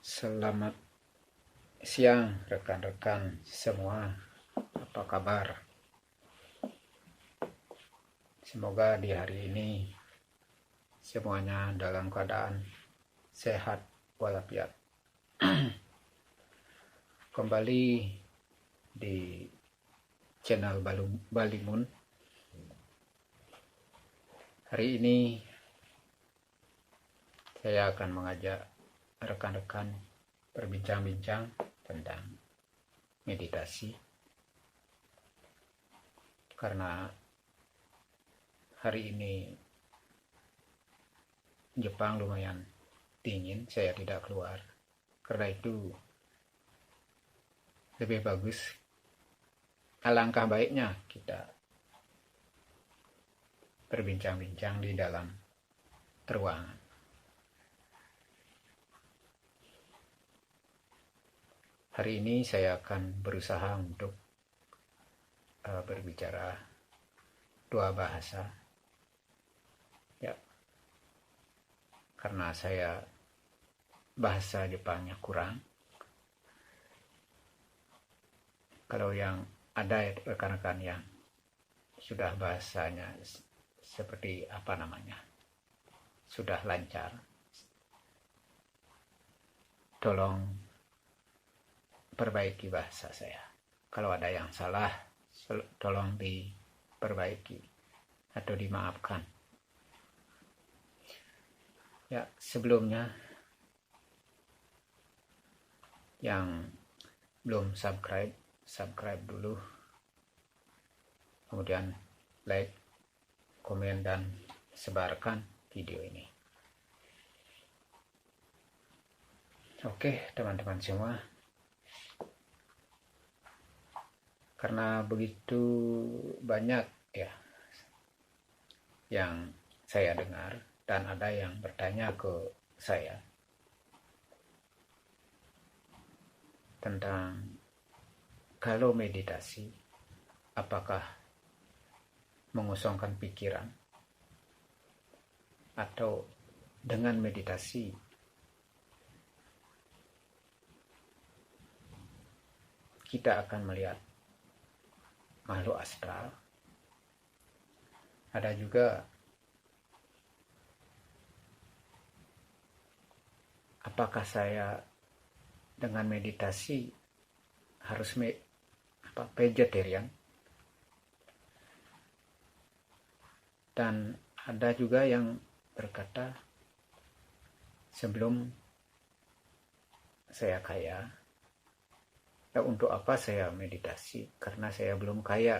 Selamat siang rekan-rekan semua, apa kabar? Semoga di hari ini semuanya dalam keadaan sehat walafiat. Kembali di channel Balimun. Hari ini saya akan mengajak rekan-rekan berbincang-bincang tentang meditasi, karena hari ini Jepang lumayan dingin, saya tidak keluar. Karena itu lebih bagus, alangkah baiknya kita berbincang-bincang di dalam ruangan. Hari ini saya akan berusaha untuk berbicara dua bahasa, ya, karena saya bahasa Jepangnya kurang. Kalau yang ada rekan-rekan yang sudah bahasanya seperti apa namanya, sudah lancar, tolong perbaiki bahasa saya. Kalau ada yang salah, tolong diperbaiki atau dimaafkan. Ya, sebelumnya yang belum subscribe dulu, kemudian like, komen, dan sebarkan video ini. Oke, teman-teman semua, karena begitu banyak ya yang saya dengar, dan ada yang bertanya ke saya tentang kalau meditasi, apakah mengosongkan pikiran, atau dengan meditasi kita akan melihat makhluk astral. Ada juga apakah saya dengan meditasi harus vegetarian, dan ada juga yang berkata sebelum saya kaya, untuk apa saya meditasi karena saya belum kaya.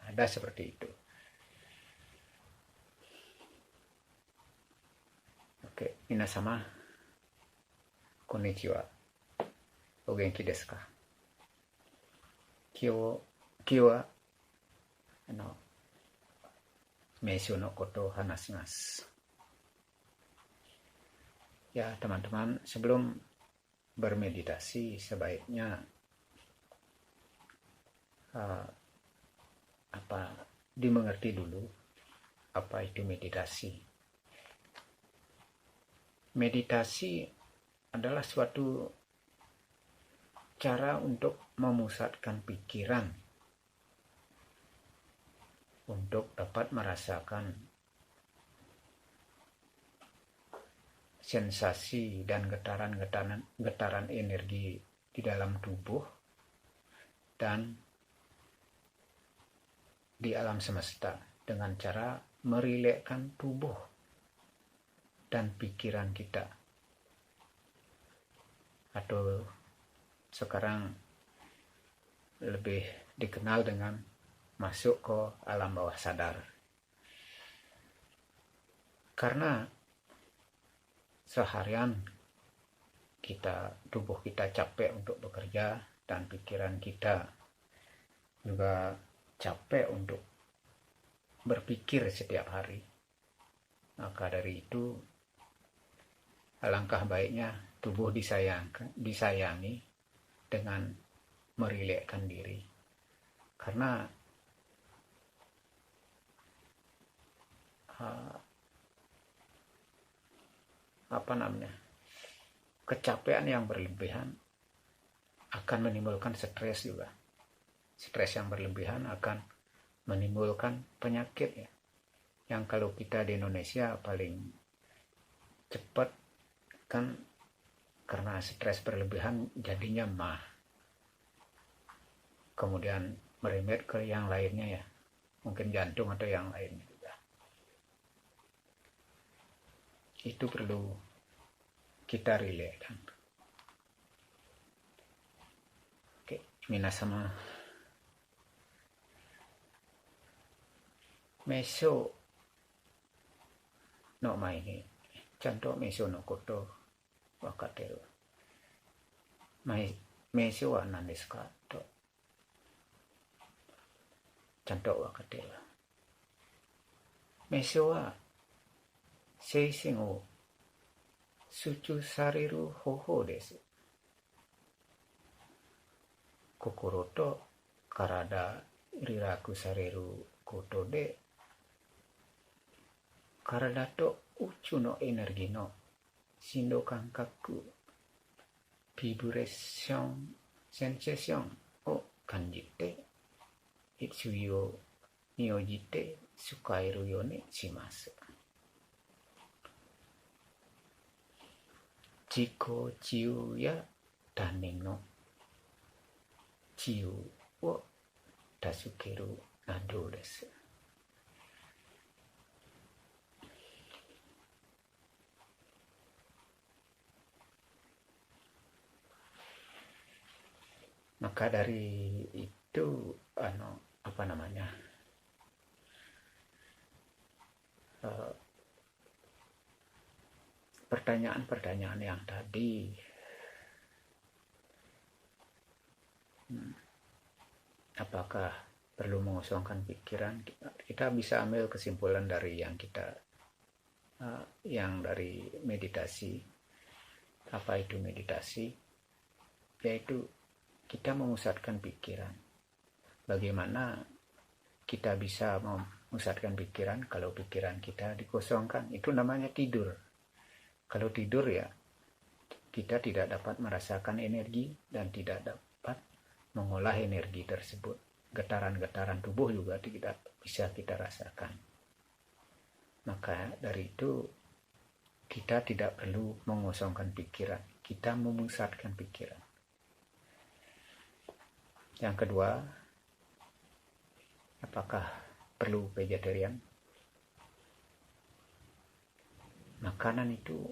Ada seperti itu. Oke, minasama konnichiwa, o genki desu ka? Kyo wa meisho no koto o hanashimasu. Ya, teman-teman, sebelum bermeditasi sebaiknya dimengerti dulu apa itu meditasi. Meditasi adalah suatu cara untuk memusatkan pikiran untuk dapat merasakan sensasi dan getaran energi di dalam tubuh dan di alam semesta dengan cara merilekkan tubuh dan pikiran kita, atau sekarang lebih dikenal dengan masuk ke alam bawah sadar. Karena seharian tubuh kita capek untuk bekerja, dan pikiran kita juga capek untuk berpikir setiap hari. Maka dari itu alangkah baiknya tubuh disayangi dengan merilekkan diri. Karena kecapean yang berlebihan akan menimbulkan stres juga. Stres yang berlebihan akan menimbulkan penyakit ya. Yang kalau kita di Indonesia paling cepat kan karena stres berlebihan jadinya mah. Kemudian merembet ke yang lainnya ya. Mungkin jantung atau yang lainnya juga. Itu perlu kita relakan. Oke, minasama. Meso no mai ni. Chanto meso no koto wakateru. Meso wa nan desu ka? To. Chanto wakateru. Meso wa seisen o suchu sareru hoho desu. Kokoro to karada riraku sareru koto de karada to uchu no energi no shindo kankaku vibration sensation o kanjite itsui o myojite sukaeru yo ne shimasu. Jiko chiu ya danen no chiu o tasukeru nado desu. Maka dari itu pertanyaan-pertanyaan yang tadi apakah perlu mengosongkan pikiran, kita bisa ambil kesimpulan dari yang dari meditasi. Apa itu meditasi? Yaitu kita memusatkan pikiran. Bagaimana kita bisa memusatkan pikiran kalau pikiran kita dikosongkan? Itu namanya tidur. Kalau tidur ya, kita tidak dapat merasakan energi dan tidak dapat mengolah energi tersebut. Getaran-getaran tubuh juga tidak bisa kita rasakan. Maka dari itu, kita tidak perlu mengosongkan pikiran. Kita memusatkan pikiran. Yang kedua, apakah perlu vegetarian? Makanan itu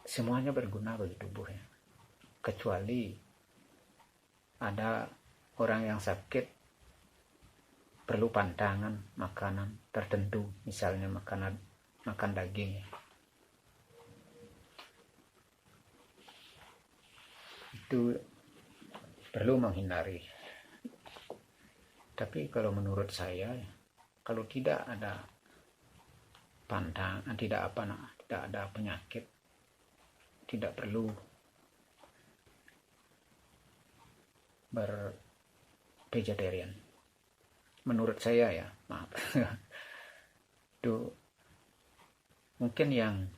semuanya berguna bagi tubuhnya. Kecuali ada orang yang sakit perlu pantangan makanan tertentu, misalnya makan daging. Itu perlu menghindari. Tapi kalau menurut saya, kalau tidak ada pantangan, tidak ada penyakit, tidak perlu bervegetarian. Menurut saya ya, maaf. Itu mungkin yang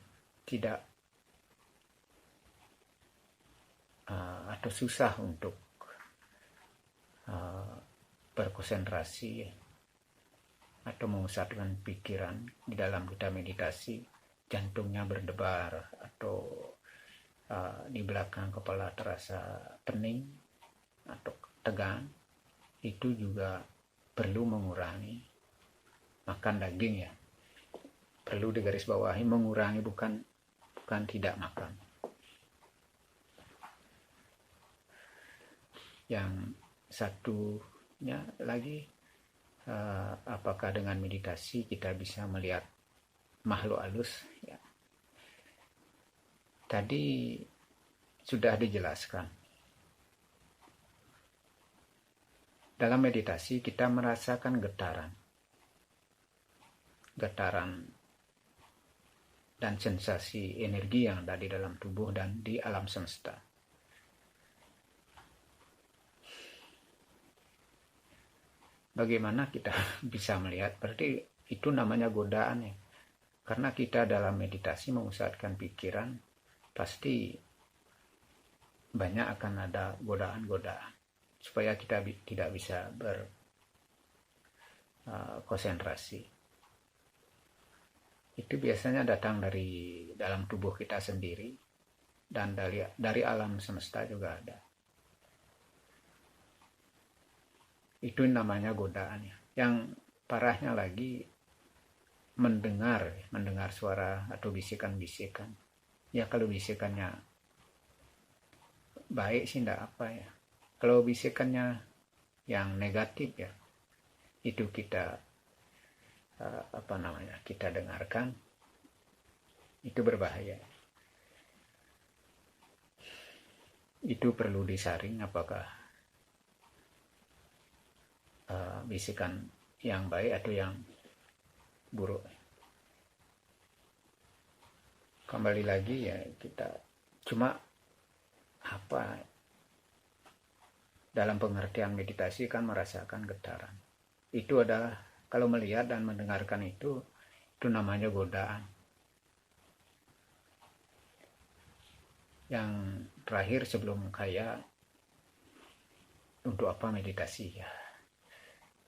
tidak atau susah untuk berkonsentrasi atau memusatkan pikiran di dalam kita meditasi, jantungnya berdebar atau di belakang kepala terasa pening atau tegang, itu juga perlu mengurangi makan daging ya. Perlu digarisbawahi, mengurangi bukan tidak makan. Yang satunya lagi, apakah dengan meditasi kita bisa melihat makhluk halus ya. Tadi sudah dijelaskan. Dalam meditasi kita merasakan getaran dan sensasi energi yang ada di dalam tubuh dan di alam semesta. Bagaimana kita bisa melihat? Berarti itu namanya godaan ya. Karena kita dalam meditasi memusatkan pikiran, pasti banyak akan ada godaan-godaan supaya kita tidak bisa berkonsentrasi. Itu biasanya datang dari dalam tubuh kita sendiri dan dari alam semesta juga ada. Itu namanya godaan ya. Yang parahnya lagi mendengar suara atau bisikan-bisikan. Ya kalau bisikannya baik sih enggak apa ya. Kalau bisikannya yang negatif ya, itu kita kita dengarkan, itu berbahaya. Itu perlu disaring apakah bisikan yang baik atau yang buruk. Kembali lagi ya, kita cuma dalam pengertian meditasi kan merasakan getaran. Itu adalah kalau melihat dan mendengarkan itu namanya godaan. Yang terakhir sebelum kaya, untuk apa meditasi ya?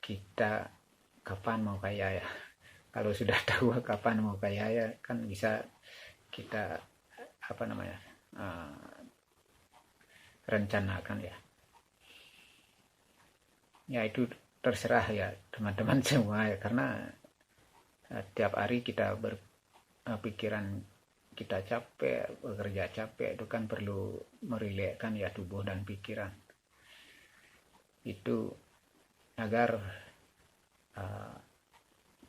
Kita kapan mau kaya ya? Kalau sudah tahu kapan mau kaya ya, kan bisa kita rencanakan ya. Ya itu terserah ya teman-teman semua ya, karena tiap hari kita berpikiran kita capek, bekerja capek, itu kan perlu merilekskan ya tubuh dan pikiran. Itu agar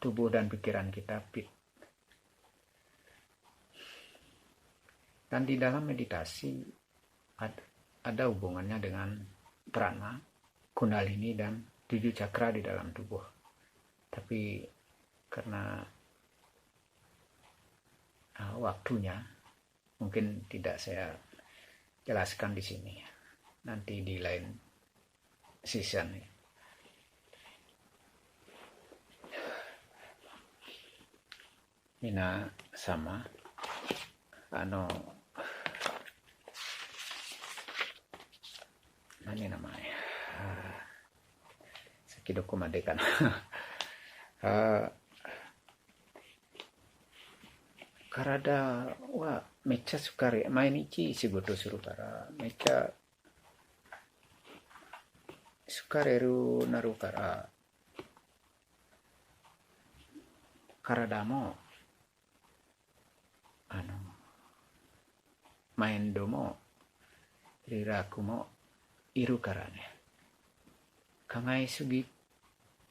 tubuh dan pikiran kita fit. Dan di dalam meditasi ada hubungannya dengan prana, kundalini, dan 7 cakra di dalam tubuh. Tapi karena waktunya mungkin tidak saya jelaskan di sini. Nanti di lain season. Mina sama何名前先どこまでかな体はめっちゃ疲れ、毎日仕事するからめっちゃ疲れるなるから、体もマインドもリラックスもいるからね。考えすぎ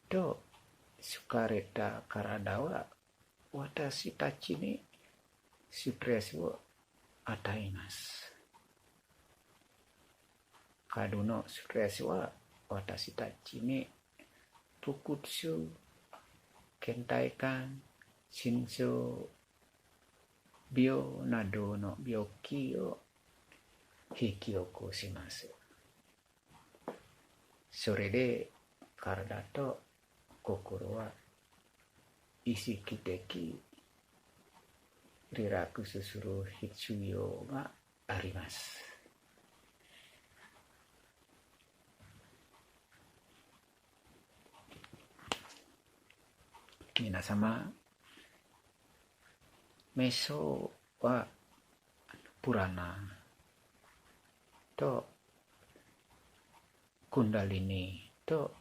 と疲れた体は私たちにストレスを与えます。過度のストレスは私たちに腹痛、倦怠感、心臓病などの病気を引き起こします。それで体と心は意識的リラックスする必要があります。皆様、瞑想はプラナとクンダリニと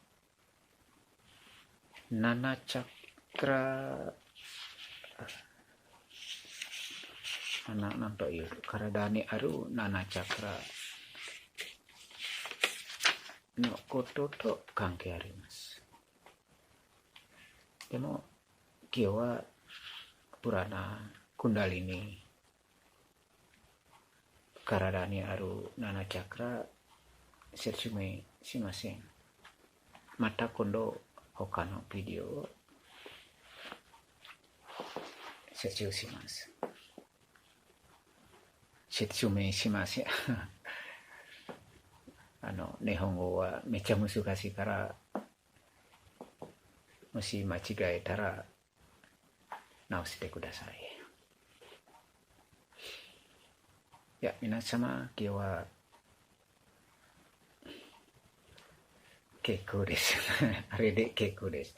7チャクラなんという体にある7チャクラのことと関係あります。でも今日はプラナ、クンダリニ、体にある7チャクラ説明しません。また今度他のビデオを説明します。説明しません。日本語はめっちゃ難しいから、もし間違えたら直してください。いや、皆様、今日は keiko desu. Redek keiko desu.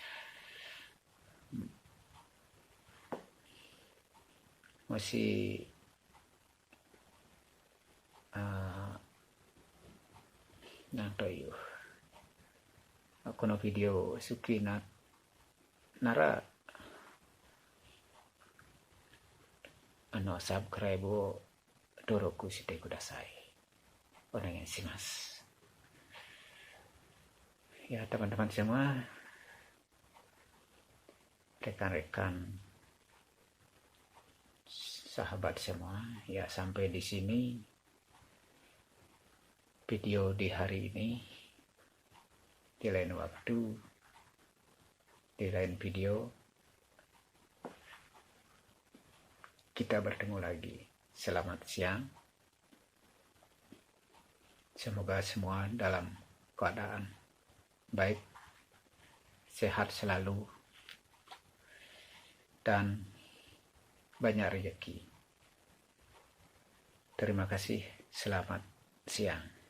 Masih nanto yu aku no video suki nara subscribe wo doroku shite kudasai. Onegaishimasu. Ya teman-teman semua, rekan-rekan, sahabat semua, ya sampai di sini video di hari ini. Di lain waktu, di lain video, kita bertemu lagi. Selamat siang. Semoga semua dalam keadaan baik, sehat selalu, dan banyak rezeki. Terima kasih. Selamat siang.